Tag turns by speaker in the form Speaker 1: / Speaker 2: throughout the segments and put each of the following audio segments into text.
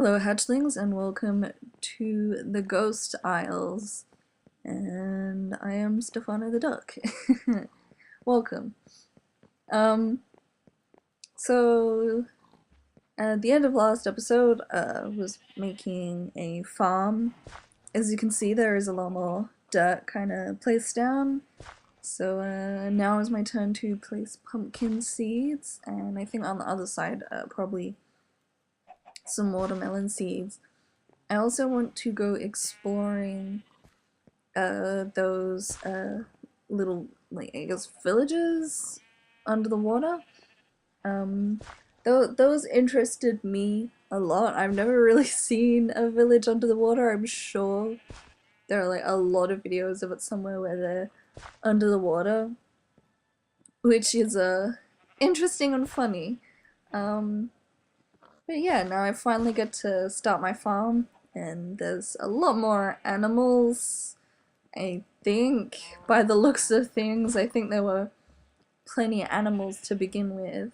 Speaker 1: Hello hatchlings and welcome to the Ghost Isles, and I am Stefano the Duck. Welcome. Um, so at the end of last episode, was making a farm. As you can see, there is a lot more dirt kind of placed down. So now is my turn to place pumpkin seeds, and I think on the other side, probably some watermelon seeds. I also want to go exploring those little, like, I guess, villages under the water. Um, those interested me a lot. I've never really seen a village under the water. I'm sure there are like a lot of videos of it somewhere where they're under the water, which is interesting and funny. Um, but yeah, now I finally get to start my farm, and there's a lot more animals. I think, by the looks of things, I think there were plenty of animals to begin with.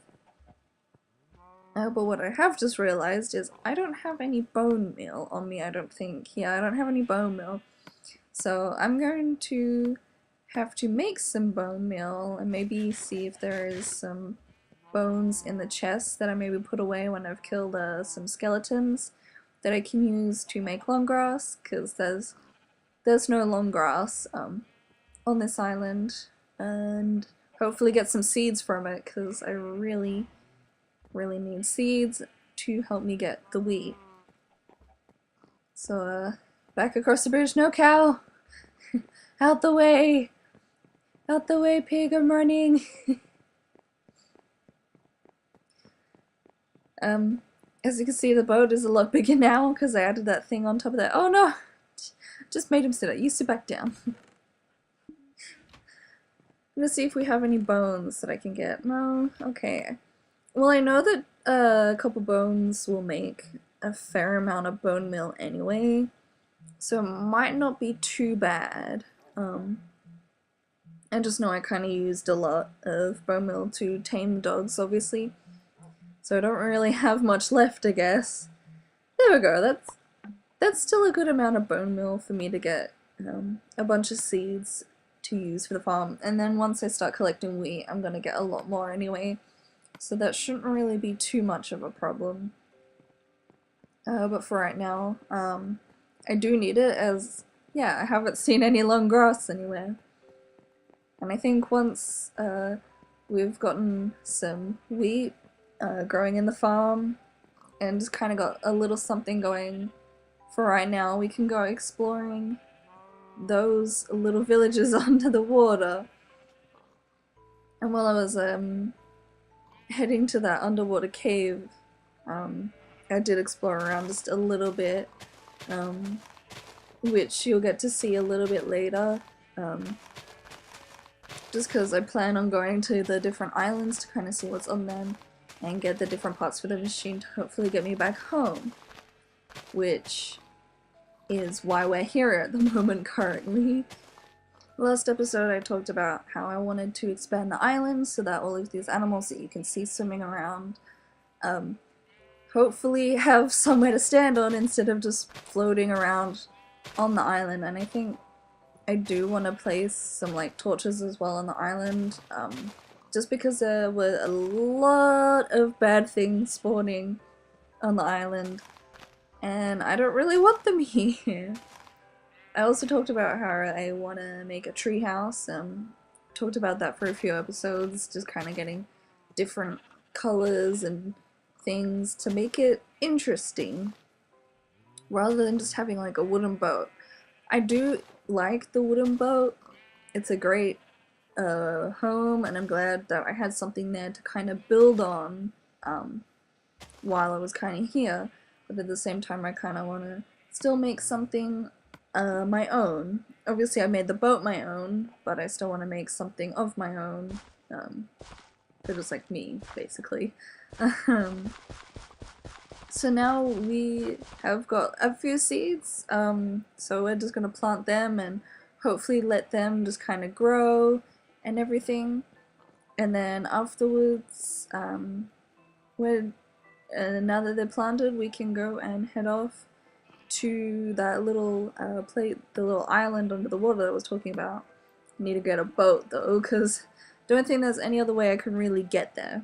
Speaker 1: But what I have just realized is I don't have any bone meal on me, I don't think. Yeah, I don't have any bone meal. So I'm going to have to make some bone meal and maybe see if there is some bones in the chest that I maybe put away when I've killed some skeletons that I can use to make long grass, because there's no long grass on this island, and hopefully get some seeds from it, because I really need seeds to help me get the wheat. So back across the bridge. No, cow! Out the way! Out the way, pig, I'm running! As you can see, the boat is a lot bigger now because I added that thing on top of that. Oh no! Just made him sit up. You sit back down. I'm gonna see if we have any bones that I can get. No? Okay. Well, I know that a couple bones will make a fair amount of bone meal anyway, so it might not be too bad. I just know I kind of used a lot of bone meal to tame the dogs, obviously, so I don't really have much left, I guess. There we go. That's still a good amount of bone meal for me to get a bunch of seeds to use for the farm, and then once I start collecting wheat, I'm gonna get a lot more anyway. So that shouldn't really be too much of a problem. But for right now, I do need it, as, yeah, I haven't seen any long grass anywhere. And I think once we've gotten some wheat growing in the farm, and just kind of got a little something going for right now, we can go exploring those little villages under the water. And while I was heading to that underwater cave, I did explore around just a little bit, which you'll get to see a little bit later, just because I plan on going to the different islands to kind of see what's on them and get the different parts for the machine to hopefully get me back home, which is why we're here at the moment currently. Last episode I talked about how I wanted to expand the island so that all of these animals that you can see swimming around hopefully have somewhere to stand on instead of just floating around on the island. And I think I do want to place some like torches as well on the island, just because there were a lot of bad things spawning on the island and I don't really want them here. I also talked about how I want to make a treehouse. Talked about that for a few episodes, just kind of getting different colors and things to make it interesting, rather than just having like a wooden boat. I do like the wooden boat. It's a great home, and I'm glad that I had something there to kind of build on while I was kind of here. But at the same time, I kind of want to still make something my own. Obviously I made the boat my own, but I still want to make something of my own, for just like me, basically. So now we have got a few seeds, so we're just gonna plant them and hopefully let them just kind of grow and everything. And then afterwards, we're And now that they're planted, we can go and head off to that little the little island under the water that I was talking about. Need to get a boat though, because don't think there's any other way I can really get there.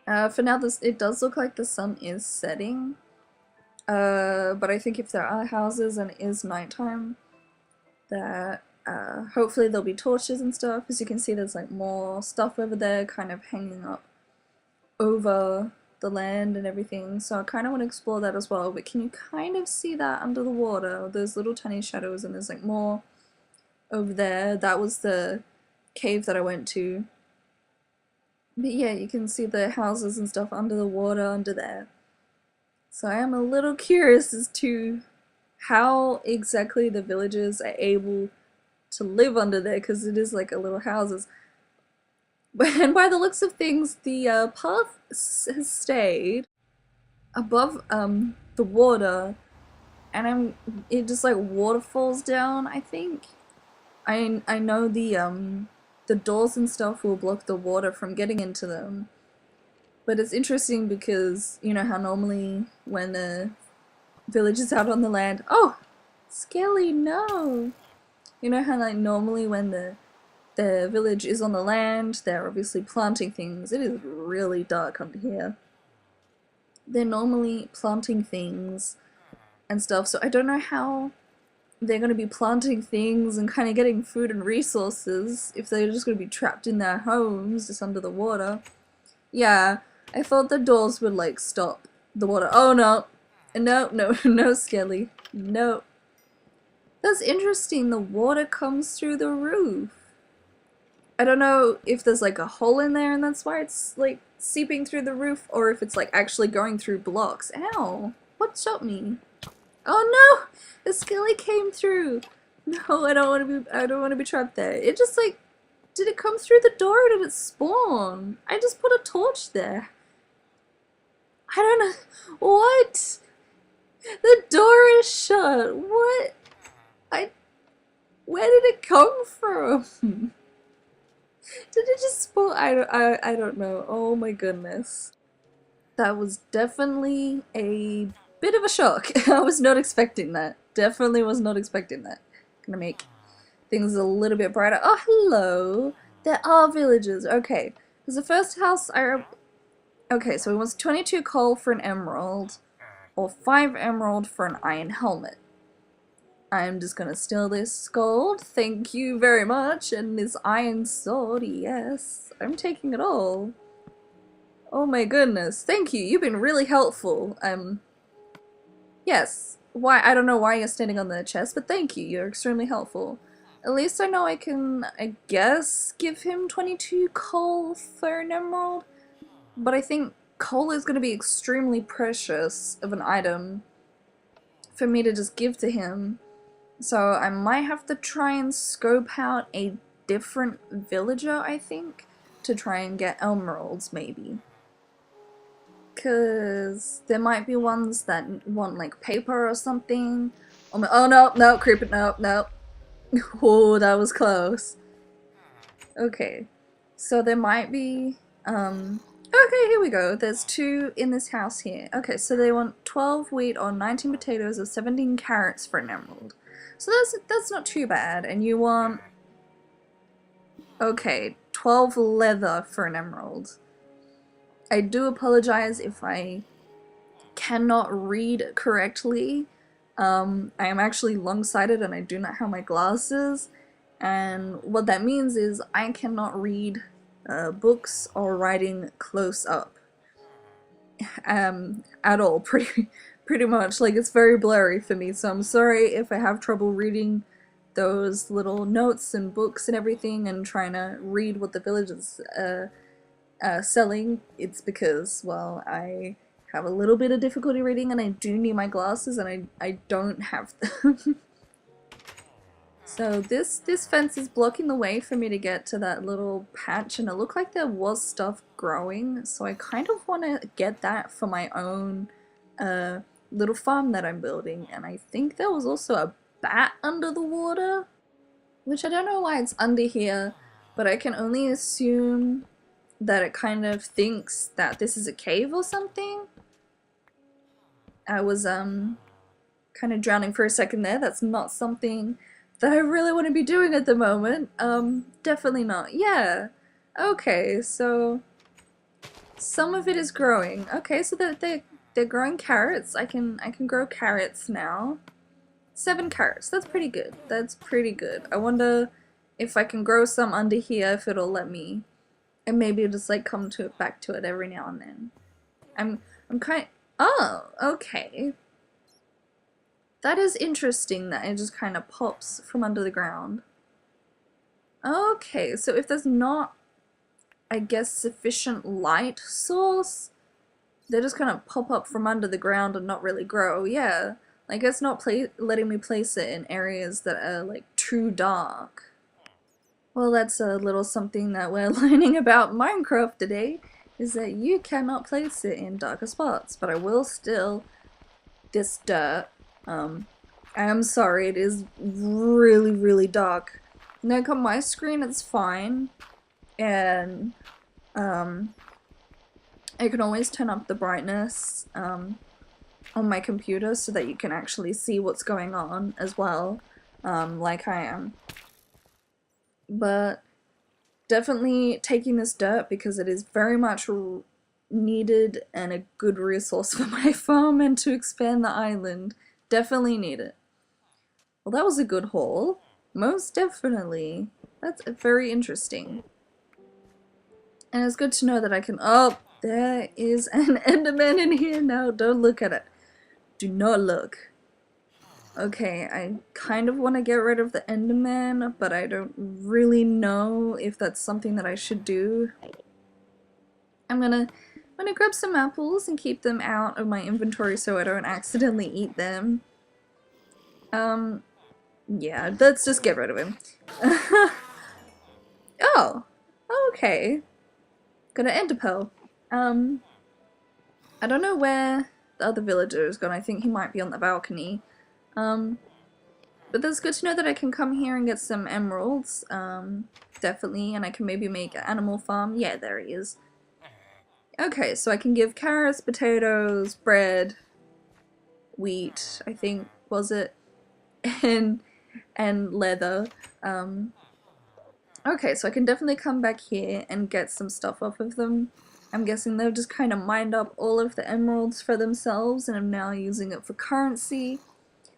Speaker 1: For now, it does look like the sun is setting, but I think if there are houses and it is nighttime, that hopefully there'll be torches and stuff. As you can see, there's like more stuff over there kind of hanging up over the land and everything, so I kind of want to explore that as well. But can you kind of see that under the water? Those little tiny shadows, and there's like more over there. That was the cave that I went to. But yeah, you can see the houses and stuff under the water under there. So I am a little curious as to how exactly the villagers are able to live under there, because it is like a little houses. And by the looks of things, the path has stayed above the water, and it just like waterfalls down, I think. I know the doors and stuff will block the water from getting into them. But it's interesting because you know how normally when the village is out on the land, oh, Skelly, no. You know how like normally when the village is on the land, they're obviously planting things. It is really dark under here. They're normally planting things and stuff, so I don't know how they're going to be planting things and kind of getting food and resources if they're just going to be trapped in their homes just under the water. Yeah, I thought the doors would like stop the water. Oh no. No, no, no, Skelly. No. That's interesting, the water comes through the roof. I don't know if there's like a hole in there and that's why it's like seeping through the roof, or if it's like actually going through blocks. Ow! What shot me? Oh no! The Skelly came through! No, I don't want to be trapped there. It just like, did it come through the door or did it spawn? I just put a torch there. I don't know. What? The door is shut. What? Where did it come from? Did it just spawn? I don't know. Oh my goodness. That was definitely a bit of a shock. I was not expecting that. Definitely was not expecting that. Gonna make things a little bit brighter. Oh, hello. There are villagers. Okay. Because the first house okay, so it was 22 coal for an emerald, or 5 emerald for an iron helmet. I'm just gonna steal this gold, thank you very much, and this iron sword, yes, I'm taking it all. Oh my goodness, thank you, you've been really helpful. Yes, why, I don't know why you're standing on the chest, but thank you, you're extremely helpful. At least I know I can, I guess, give him 22 coal for an emerald, but I think coal is gonna be extremely precious of an item for me to just give to him. So I might have to try and scope out a different villager, I think, to try and get emeralds, maybe. Because there might be ones that want, like, paper or something. Oh no, no, creeper, no, no. Oh, that was close. Okay, so there might be, okay, here we go. There's 2 in this house here. Okay, so they want 12 wheat or 19 potatoes or 17 carrots for an emerald. So that's not too bad, and you want, okay, 12 leather for an emerald. I do apologize if I cannot read correctly. I am actually long-sighted and I do not have my glasses, and what that means is I cannot read books or writing close up at all, pretty much. Like, it's very blurry for me, so I'm sorry if I have trouble reading those little notes and books and everything and trying to read what the village is selling. It's because, well, I have a little bit of difficulty reading and I do need my glasses and I don't have them. So this fence is blocking the way for me to get to that little patch, and it looked like there was stuff growing, so I kind of want to get that for my own little farm that I'm building. And I think there was also a bat under the water, which I don't know why it's under here, but I can only assume that it kind of thinks that this is a cave or something. I was kind of drowning for a second there. That's not something that I really want to be doing at the moment. Definitely not. Yeah. Okay, so some of it is growing. Okay, so they're growing carrots. I can grow carrots now. 7 carrots. That's pretty good. That's pretty good. I wonder if I can grow some under here, if it'll let me, and maybe just like come to it back to it every now and then. I'm kind. Oh, okay. That is interesting that it just kind of pops from under the ground. Okay, so if there's not, I guess, sufficient light source, they just kind of pop up from under the ground and not really grow. Yeah, like it's not letting me place it in areas that are like true dark. Well, that's a little something that we're learning about Minecraft today, is that you cannot place it in darker spots, but I will still this dirt. I am sorry, it is really, really dark. Like on my screen it's fine, and I can always turn up the brightness on my computer so that you can actually see what's going on as well, like I am. But definitely taking this dirt because it is very much needed and a good resource for my farm and to expand the island. Definitely need it. Well, that was a good haul. Most definitely. That's very interesting. And it's good to know that I can— oh, there is an Enderman in here now. Don't look at it. Do not look. Okay, I kind of want to get rid of the Enderman, but I don't really know if that's something that I should do. I'm gonna grab some apples and keep them out of my inventory so I don't accidentally eat them. Yeah, let's just get rid of him. Oh, okay. Got an ender pearl. I don't know where the other villager is gone. I think he might be on the balcony. But that's good to know that I can come here and get some emeralds. Definitely, and I can maybe make an animal farm. Yeah, there he is. Okay, so I can give carrots, potatoes, bread, wheat, I think, was it? And leather. Okay, so I can definitely come back here and get some stuff off of them. I'm guessing they've just kind of mined up all of the emeralds for themselves and I'm now using it for currency.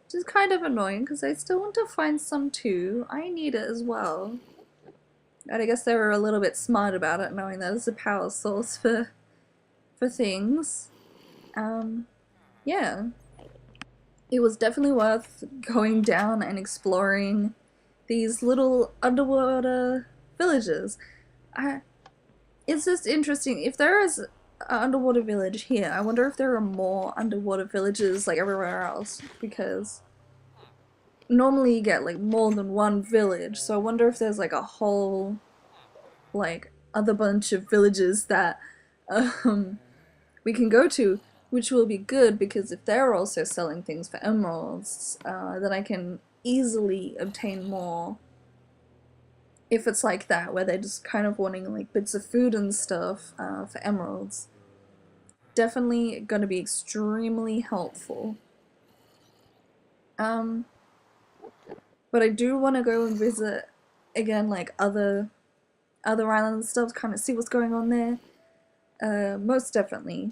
Speaker 1: Which is kind of annoying because I still want to find some too. I need it as well. But I guess they were a little bit smart about it, knowing that it's a power source for things. Yeah. It was definitely worth going down and exploring these little underwater villages. It's just interesting. If there is an underwater village here, I wonder if there are more underwater villages like everywhere else, because normally you get like more than one village, so I wonder if there's like a whole like other bunch of villages that we can go to, which will be good because if they're also selling things for emeralds, then I can easily obtain more. If it's like that, where they're just kind of wanting like bits of food and stuff for emeralds. Definitely gonna be extremely helpful. But I do want to go and visit again, like other islands and stuff, kind of see what's going on there. Most definitely.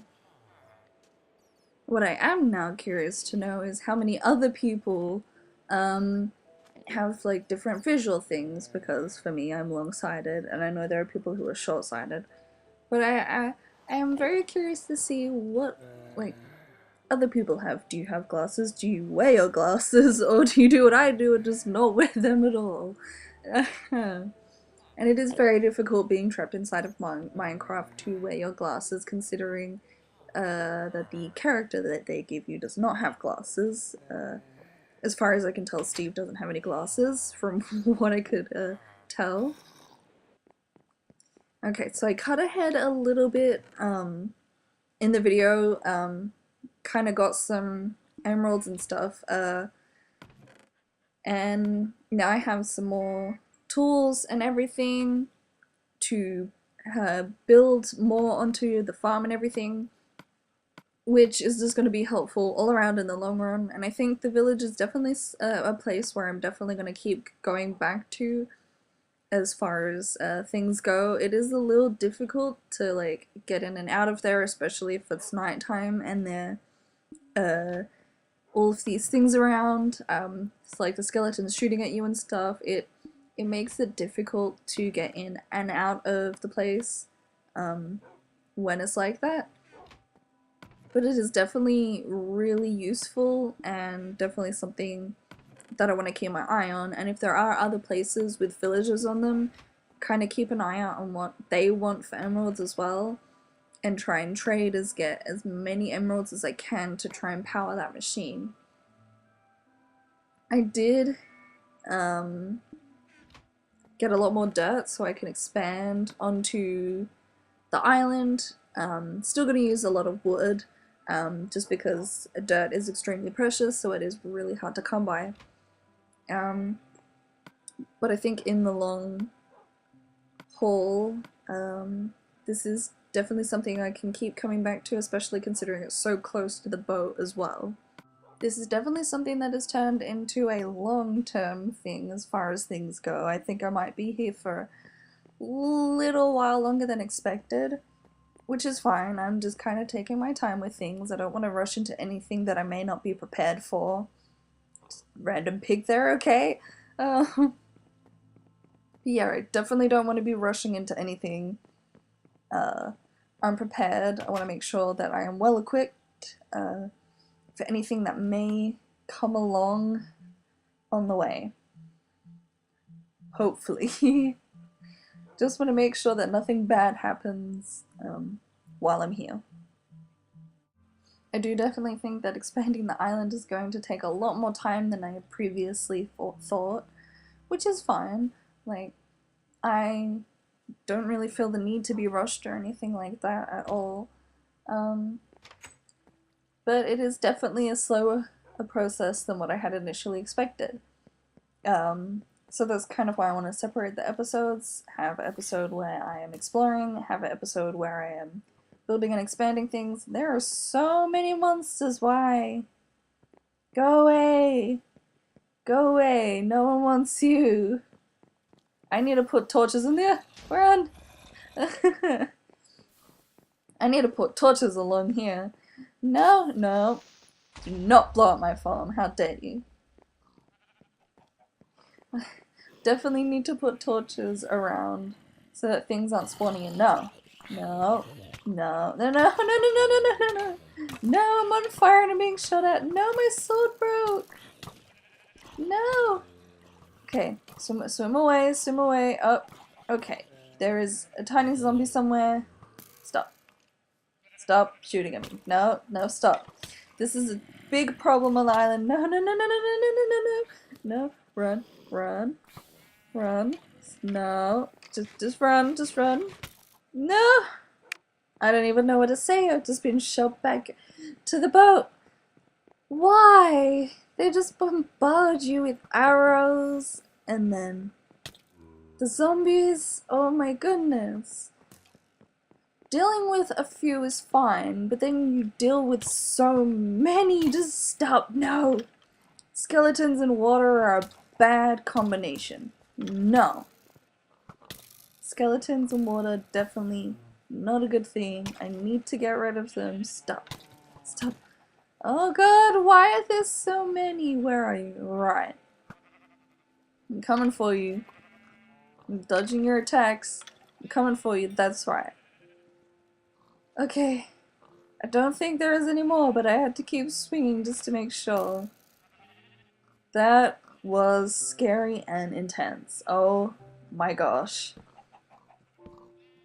Speaker 1: What I am now curious to know is how many other people have like different visual things, because for me I'm long-sighted and I know there are people who are short-sighted. But I am very curious to see what like other people have. Do you have glasses? Do you wear your glasses? Or do you do what I do and just not wear them at all? And it is very difficult being trapped inside of Minecraft to wear your glasses, considering that the character that they give you does not have glasses. As far as I can tell, Steve doesn't have any glasses, from what I could tell. Okay, so I cut ahead a little bit in the video, kind of got some emeralds and stuff, and now I have some more tools and everything to build more onto the farm and everything, which is just going to be helpful all around in the long run. And I think the village is definitely a place where I'm definitely going to keep going back to as far as things go. It is a little difficult to like get in and out of there, especially if it's nighttime and there all of these things around. It's like the skeletons shooting at you and stuff. It makes it difficult to get in and out of the place when it's like that. But it is definitely really useful and definitely something that I want to keep my eye on. And if there are other places with villages on them, kind of keep an eye out on what they want for emeralds as well, and try and trade get as many emeralds as I can to try and power that machine. I did get a lot more dirt so I can expand onto the island. Still going to use a lot of wood, just because dirt is extremely precious, so it is really hard to come by. But I think in the long haul, this is definitely something I can keep coming back to, especially considering it's so close to the boat as well. This is definitely something that has turned into a long-term thing as far as things go. I think I might be here for a little while longer than expected, which is fine. I'm just kind of taking my time with things. I don't want to rush into anything that I may not be prepared for. Just random pig there, okay? Yeah, I definitely don't want to be rushing into anything unprepared. I want to make sure that I am well equipped for anything that may come along on the way. Hopefully. Just want to make sure that nothing bad happens while I'm here. I do definitely think that expanding the island is going to take a lot more time than I had previously thought, which is fine. Like, I don't really feel the need to be rushed or anything like that at all. But it is definitely a slower process than what I had initially expected. So that's kind of why I want to separate the episodes, have an episode where I am exploring, have an episode where I am building and expanding things. There are so many monsters, why? Go away! Go away, no one wants you! I need to put torches in there, run! I need to put torches along here. No, no, do not blow up my farm, how dare you. Definitely need to put torches around so that things aren't spawning in. No. No. No. No, no, no, no, no, no, no, no, no. No, I'm on fire and I'm being shot at. No, my sword broke. No. Okay, swim away, swim away. Oh, okay. There is a tiny zombie somewhere. Stop. Stop shooting at me. No, no, stop. This is a big problem on the island. No, no, no, no, no, no, no, no, no, no. No, run, run. Run. No. Just run. Just run. No! I don't even know what to say. I've just been shoved back to the boat. Why? They just bombard you with arrows and then the zombies. Oh my goodness. Dealing with a few is fine, but then you deal with so many. Just stop. No. Skeletons and water are a bad combination. No. Skeletons and water, definitely not a good thing. I need to get rid of them. Stop. Stop. Oh god, why are there so many? Where are you? Right. I'm coming for you. I'm dodging your attacks. I'm coming for you, that's right. Okay. I don't think there is any more, but I had to keep swinging just to make sure. That was scary and intense. Oh my gosh.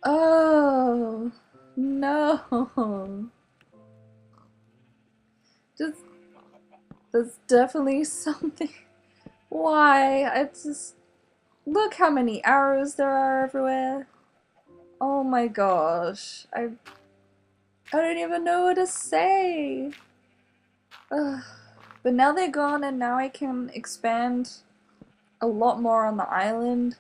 Speaker 1: Oh no. Just there's definitely something. Why? I just look how many arrows there are everywhere. Oh my gosh. I don't even know what to say. Ugh. But now they're gone and now I can expand a lot more on the island.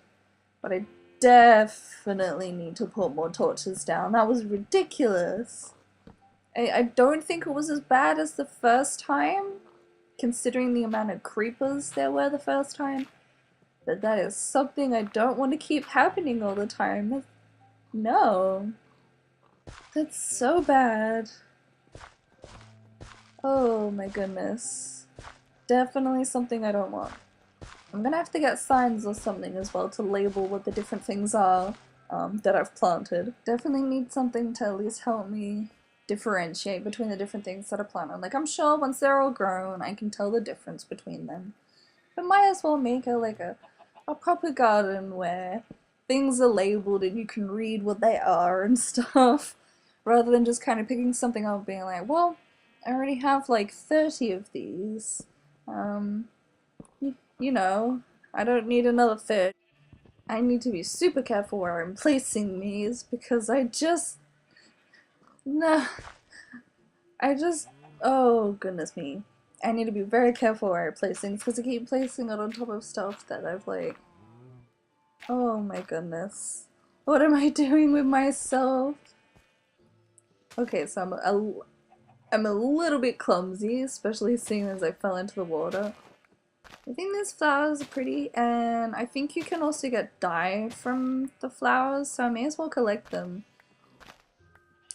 Speaker 1: But I definitely need to put more torches down. That was ridiculous. I don't think it was as bad as the first time, considering the amount of creepers there were the first time. But that is something I don't want to keep happening all the time. No. That's so bad. Oh my goodness. Definitely something I don't want. I'm gonna have to get signs or something as well to label what the different things are that I've planted. Definitely need something to at least help me differentiate between the different things that I planted. Like, I'm sure once they're all grown I can tell the difference between them. But might as well make a proper garden where things are labeled and you can read what they are and stuff, rather than just kind of picking something up and being like, well, I already have like 30 of these. You know, I don't need another 30. I need to be super careful where I'm placing these because no, oh goodness me. I need to be very careful where I place things because I keep placing it on top of stuff that I've like, oh my goodness. What am I doing with myself? Okay, so I'm a little bit clumsy, especially seeing as I fell into the water. I think these flowers are pretty, and I think you can also get dye from the flowers, so I may as well collect them.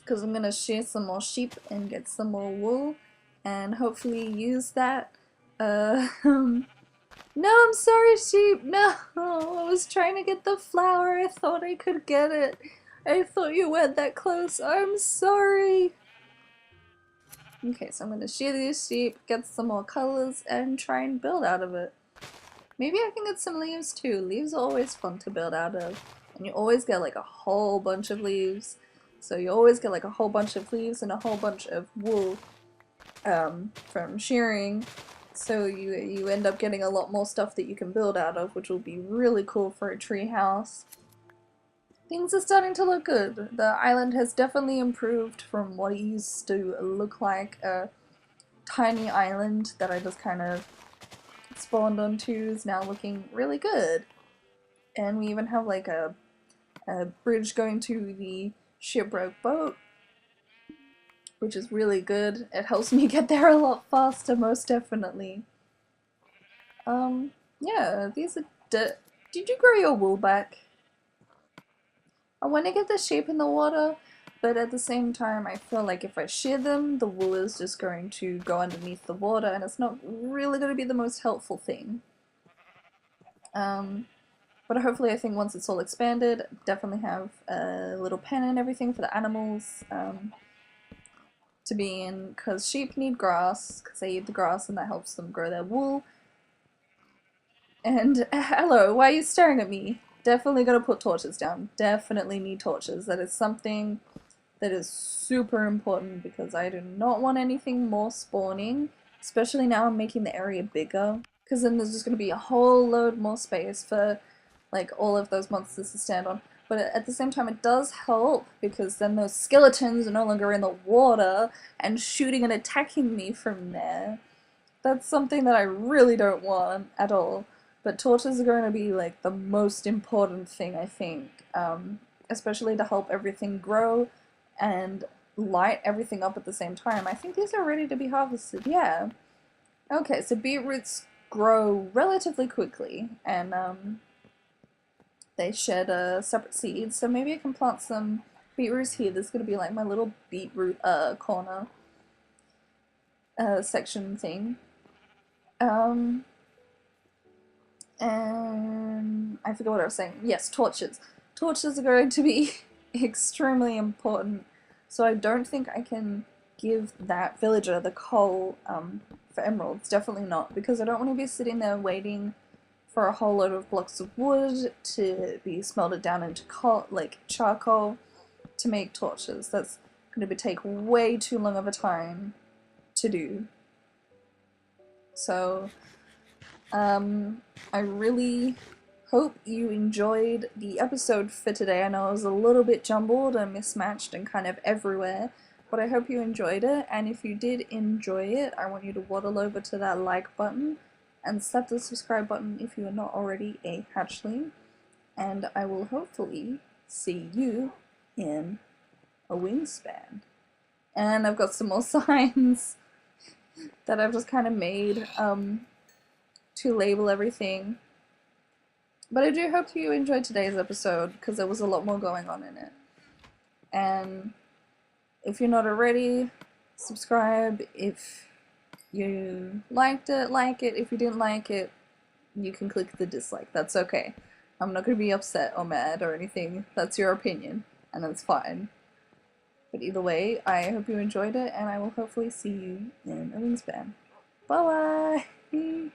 Speaker 1: Because I'm gonna shear some more sheep and get some more wool, and hopefully use that. No, I'm sorry, sheep. No, I was trying to get the flower. I thought I could get it. I thought you went that close. I'm sorry. Okay, so I'm gonna shear these sheep, get some more colors, and try and build out of it. Maybe I can get some leaves too. Leaves are always fun to build out of. And you always get like a whole bunch of leaves. So you always get like a whole bunch of leaves and a whole bunch of wool from shearing. So you end up getting a lot more stuff that you can build out of, which will be really cool for a tree house. Things are starting to look good. The island has definitely improved from what it used to look like, a tiny island that I just kind of spawned onto is now looking really good. And we even have like a bridge going to the shipwreck boat, which is really good. It helps me get there a lot faster, most definitely. Yeah, these are did you grow your wool back? I want to get the sheep in the water, but at the same time I feel like if I shear them, the wool is just going to go underneath the water and it's not really going to be the most helpful thing. But hopefully I think once it's all expanded, definitely have a little pen and everything for the animals to be in, because sheep need grass, because they eat the grass and that helps them grow their wool. And hello, why are you staring at me? Definitely gonna put torches down. Definitely need torches. That is something that is super important because I do not want anything more spawning, especially now I'm making the area bigger, because then there's just gonna be a whole load more space for like all of those monsters to stand on. But at the same time it does help because then those skeletons are no longer in the water and shooting and attacking me from there. That's something that I really don't want at all. But torches are going to be like the most important thing, I think, especially to help everything grow and light everything up at the same time. I think these are ready to be harvested, yeah. Okay, so beetroots grow relatively quickly and they shed separate seeds, so maybe I can plant some beetroots here. This is going to be like my little beetroot corner section thing. And I forgot what I was saying. Yes, torches. Torches are going to be extremely important, so I don't think I can give that villager the coal for emeralds. Definitely not, because I don't want to be sitting there waiting for a whole load of blocks of wood to be smelted down into coal, like charcoal, to make torches. That's going to take way too long of a time to do. So I really hope you enjoyed the episode for today. I know it was a little bit jumbled and mismatched and kind of everywhere, but I hope you enjoyed it, and if you did enjoy it, I want you to waddle over to that like button and slap the subscribe button if you are not already a hatchling. and I will hopefully see you in a wingspan. And I've got some more signs that I've just kind of made to label everything. But I do hope you enjoyed today's episode because there was a lot more going on in it. And if you're not already, subscribe. If you liked it, like it. If you didn't like it, you can click the dislike. That's okay. I'm not going to be upset or mad or anything. That's your opinion, and that's fine. But either way, I hope you enjoyed it, and I will hopefully see you in a wingspan. Bye bye!